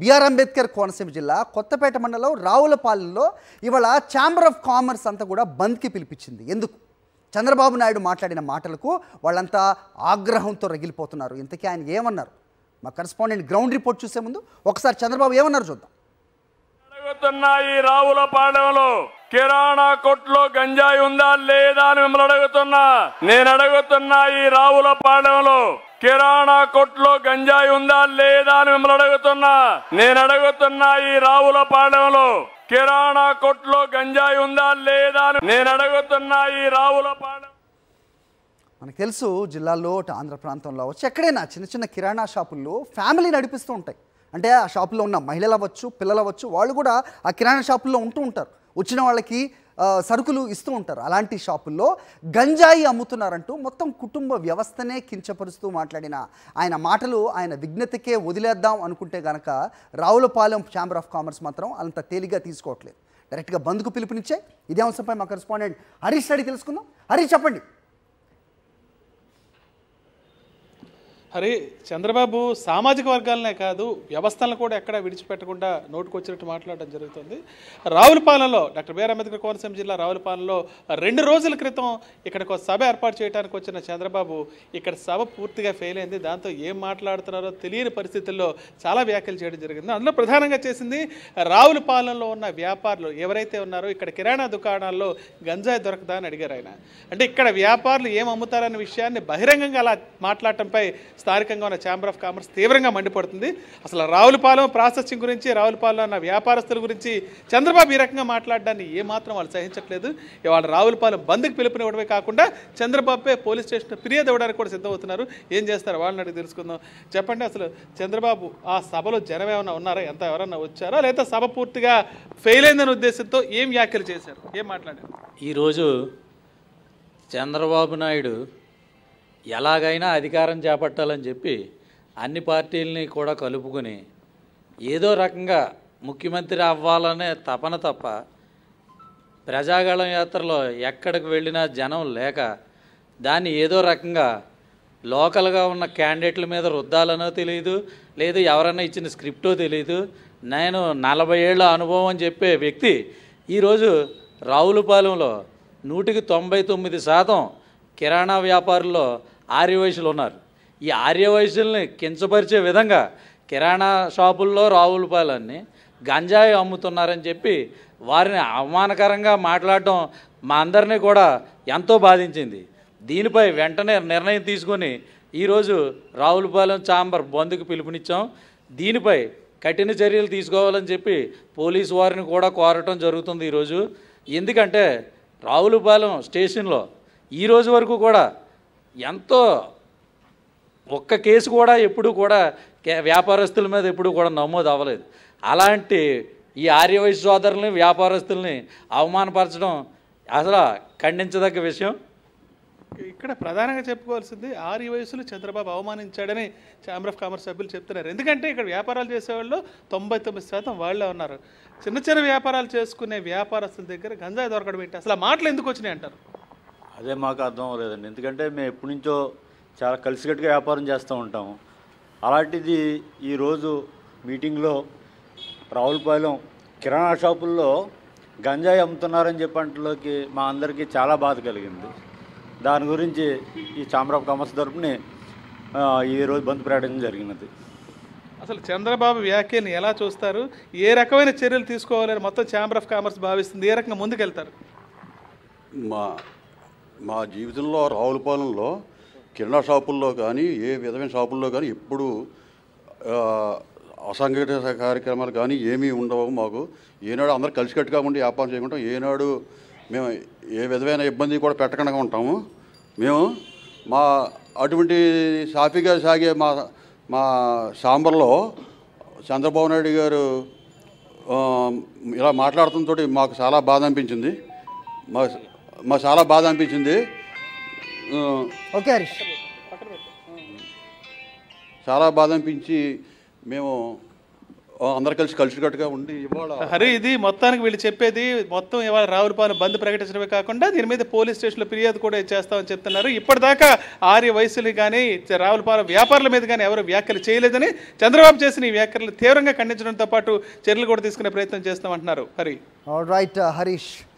BR Ambedkar Konaseema జిల్లా కొత్తపేట మండలం రావులపాలెంలో ఇవాళ ఛాంబర్ ఆఫ్ కామర్స్ అంతా కూడా బంద్కి పిలిపించింది. ఎందుకు? చంద్రబాబు నాయుడు మాట్లాడిన మాటలకు వాళ్ళంతా ఆగ్రహంతో రగిలిపోతున్నారు. ఇంతకీ ఆయన ఏమన్నారు? మా కరెస్పాండెంట్ గ్రౌండ్ రిపోర్ట్ చూసే ముందు ఒకసారి చంద్రబాబు ఏమన్నారు చూద్దాం. ఈ రావులపాలెంలో కిరాణా కొట్లో గంజాయి ఉందా లేదా అని మిమ్మల్ని అడుగుతున్నా. నేను అడుగుతున్నా, ఈ రావులపాలెంలో కిరాణా కొట్లో గంజాయి ఉందా లేదా అని మిమ్మల్ని అడుగుతున్నా. నేను అడుగుతున్నా, ఈ రావులపాలెంలో కిరాణా కొట్లో గంజాయి ఉందా లేదా అని నేను అడుగుతున్నా. ఈ రావులపాలెం మనకు తెలుసు, జిల్లాల్లో ఆంధ్ర ప్రాంతంలో వచ్చి ఎక్కడైనా చిన్న చిన్న కిరాణా షాపుల్లో ఫ్యామిలీ నడిపిస్తూ ఉంటాయి. అంటే ఆ షాపులో ఉన్న మహిళలు అవ్వచ్చు, పిల్లలు అవ్వచ్చు, వాళ్ళు కూడా ఆ కిరాణా షాపుల్లో ఉంటూ ఉంటారు. వచ్చిన వాళ్ళకి సరుకులు ఇస్తూ ఉంటారు. అలాంటి షాపుల్లో గంజాయి అమ్ముతున్నారంటూ మొత్తం కుటుంబ వ్యవస్థనే కించపరుస్తూ మాట్లాడిన ఆయన మాటలు ఆయన విజ్ఞతకే వదిలేద్దాం అనుకుంటే కనుక రావులపాలెం ఛాంబర్ ఆఫ్ కామర్స్ మాత్రం అంత తేలిగ్గా తీసుకోవట్లేదు. డైరెక్ట్గా బంద్కు పిలుపునిచ్చే ఇదే అంశంపై మా కరెస్పాండెంట్ హరీష్ అడిగి తెలుసుకుందాం. హరీష్, చెప్పండి. హరి, చంద్రబాబు సామాజిక వర్గాలనే కాదు వ్యవస్థలను కూడా ఎక్కడ విడిచిపెట్టకుండా నోటుకొచ్చినట్టు మాట్లాడడం జరుగుతుంది. రావులపాలెంలో డాక్టర్ బిఆర్ అంబేద్కర్ కోనసీమ జిల్లా రావులపాలెంలో 2 రోజుల క్రితం ఇక్కడికి ఒక సభ ఏర్పాటు చేయడానికి వచ్చిన చంద్రబాబు ఇక్కడ సభ పూర్తిగా ఫెయిల్ అయింది. దాంతో ఏం మాట్లాడుతున్నారో తెలియని పరిస్థితుల్లో చాలా వ్యాఖ్యలు చేయడం జరిగింది. అందులో ప్రధానంగా చేసింది రావులపాలెంలో ఉన్న వ్యాపారులు ఎవరైతే ఉన్నారో ఇక్కడ కిరాణా దుకాణాల్లో గంజాయి దొరకదా అని అడిగారు ఆయన. అంటే ఇక్కడ వ్యాపారులు ఏం అమ్ముతారనే విషయాన్ని బహిరంగంగా అలా మాట్లాడటంపై స్థానికంగా ఉన్న ఛాంబర్ ఆఫ్ కామర్స్ తీవ్రంగా మండిపడుతుంది. అసలు రావులపాలెం ప్రాసెసింగ్ గురించి, రావులపాలెం ఉన్న వ్యాపారస్తుల గురించి చంద్రబాబు ఈ రకంగా మాట్లాడడాన్ని ఏమాత్రం వాళ్ళు సహించట్లేదు. ఇవాళ రావులపాలెం బంద్కి పిలుపునివ్వడమే కాకుండా చంద్రబాబుపై పోలీస్ స్టేషన్ ఫిర్యాదు ఇవ్వడానికి కూడా సిద్ధమవుతున్నారు. ఏం చేస్తారు వాళ్ళని అడిగి తెలుసుకుందాం. చెప్పండి, అసలు చంద్రబాబు ఆ సభలో జనం ఏమైనా ఉన్నారా? ఎవరన్నా వచ్చారా? లేదా సభ పూర్తిగా ఫెయిల్ అయిందనే ఉద్దేశంతో ఏం వ్యాఖ్యలు చేశారు? ఏం మాట్లాడారు? ఈరోజు చంద్రబాబు నాయుడు ఎలాగైనా అధికారం చేపట్టాలని చెప్పి అన్ని పార్టీలని కూడా కలుపుకొని ఏదో రకంగా ముఖ్యమంత్రి అవ్వాలనే తపన తప్ప ప్రజాగళం యాత్రలో ఎక్కడికి వెళ్ళినా జనం లేక దాన్ని ఏదో రకంగా లోకల్గా ఉన్న క్యాండిడేట్ల మీద రుద్దాలనో తెలియదు, లేదు ఎవరన్నా ఇచ్చిన స్క్రిప్టో తెలియదు. నేను 40 ఏళ్ల అనుభవం అని చెప్పే వ్యక్తి ఈరోజు రావులపాలెంలో 99% కిరాణా వ్యాపారుల్లో ఆర్యవైశ్యులు ఉన్నారు. ఈ ఆర్యవైశ్యుల్ని కించపరిచే విధంగా కిరాణా షాపుల్లో రావులపాలెన్ని గంజాయి అమ్ముతున్నారని చెప్పి వారిని అవమానకరంగా మాట్లాడటం మా అందరినీ కూడా ఎంతో బాధించింది. దీనిపై వెంటనే నిర్ణయం తీసుకొని ఈరోజు రావులపాలెం ఛాంబర్ బంద్కు పిలుపునిచ్చాం. దీనిపై కఠిన చర్యలు తీసుకోవాలని చెప్పి పోలీసు వారిని కూడా కోరటం జరుగుతుంది ఈరోజు. ఎందుకంటే రావులపాలెం స్టేషన్లో ఈరోజు వరకు కూడా ఎంతో ఒక్క కేసు కూడా ఎప్పుడు కూడా వ్యాపారస్తుల మీద ఎప్పుడు కూడా నమోదు అవ్వలేదు. అలాంటి ఈ ఆర్యవైశ్య సోదరుల్ని, వ్యాపారస్తుల్ని అవమానపరచడం అసలు ఖండించదగ్గ విషయం. ఇక్కడ ప్రధానంగా చెప్పుకోవాల్సింది ఆర్యవైశ్యులు చంద్రబాబు అవమానించాడని ఛాంబర్ ఆఫ్ కామర్స్ సభ్యులు చెప్తున్నారు. ఎందుకంటే ఇక్కడ వ్యాపారాలు చేసేవాళ్ళు 99% వాళ్ళే ఉన్నారు. చిన్న చిన్న వ్యాపారాలు చేసుకునే వ్యాపారస్తుల దగ్గర గంజాయి దొరకడం ఏంటి? అసలు ఆ మాటలు ఎందుకు వచ్చినాయి అంటారు? అదే మాకు అర్థం అవ్వలేదండి. ఎందుకంటే మేము ఎప్పటి నుంచో చాలా కలిసికట్టుగా వ్యాపారం చేస్తూ ఉంటాము. అలాంటిది ఈరోజు మీటింగ్లో రావులపాలెం కిరాణా షాపుల్లో గంజాయి అమ్ముతున్నారని చెప్పంటలోకి మా అందరికీ చాలా బాధ కలిగింది. దాని గురించి ఈ ఛాంబర్ ఆఫ్ కామర్స్ తరపుని ఈరోజు బంద్ ప్రకటించడం జరిగినది. అసలు చంద్రబాబు వ్యాఖ్యని ఎలా చూస్తారు? ఏ రకమైన చర్యలు తీసుకోవాలని మొత్తం ఛాంబర్ ఆఫ్ కామర్స్ భావిస్తుంది? ఏ రకంగా ముందుకెళ్తారు? మా జీవితంలో రావులపాలెంలో కిరాణా షాపుల్లో కానీ ఏ విధమైన షాపుల్లో కానీ ఎప్పుడు అసంఘటిత కార్యక్రమాలు కానీ ఏమీ ఉండవు. మాకు ఏనాడు అందరూ కలిసికట్టుగా ఉండి వ్యాపారం చేయకుంటాం. ఏనాడు మేము ఏ విధమైన ఇబ్బంది కూడా పెట్టకుండా ఉంటాము. మేము మా అటువంటి సాఫీగా సాగే మా ఛాంబర్లో చంద్రబాబు నాయుడు గారు ఇలా మాట్లాడుతుంతో మాకు చాలా బాధ అనిపించింది. మాకు చాలా బాధ అనిపించింది. ఓకే హరీష్, చాలా బాధ అనిపించి మేము అందరు కలిసికట్టుగా ఉండి ఇవాళ హరి ఇది మొత్తానికి వీళ్ళు చెప్పేది మొత్తం ఇవాళ రావులపాలెం బంద్ ప్రకటించడమే కాకుండా దీని మీద పోలీస్ స్టేషన్లో ఫిర్యాదు కూడా చేస్తామని చెప్తున్నారు. ఇప్పటిదాకా ఆర్య వయసులు కానీ రావులపాలెం వ్యాపారుల మీద కానీ ఎవరు వ్యాఖ్యలు చేయలేదని, చంద్రబాబు చేసిన ఈ వ్యాఖ్యలు తీవ్రంగా ఖండించడంతో పాటు చర్యలు కూడా తీసుకునే ప్రయత్నం చేస్తామంటున్నారు. హరి రైట్ హరీష్.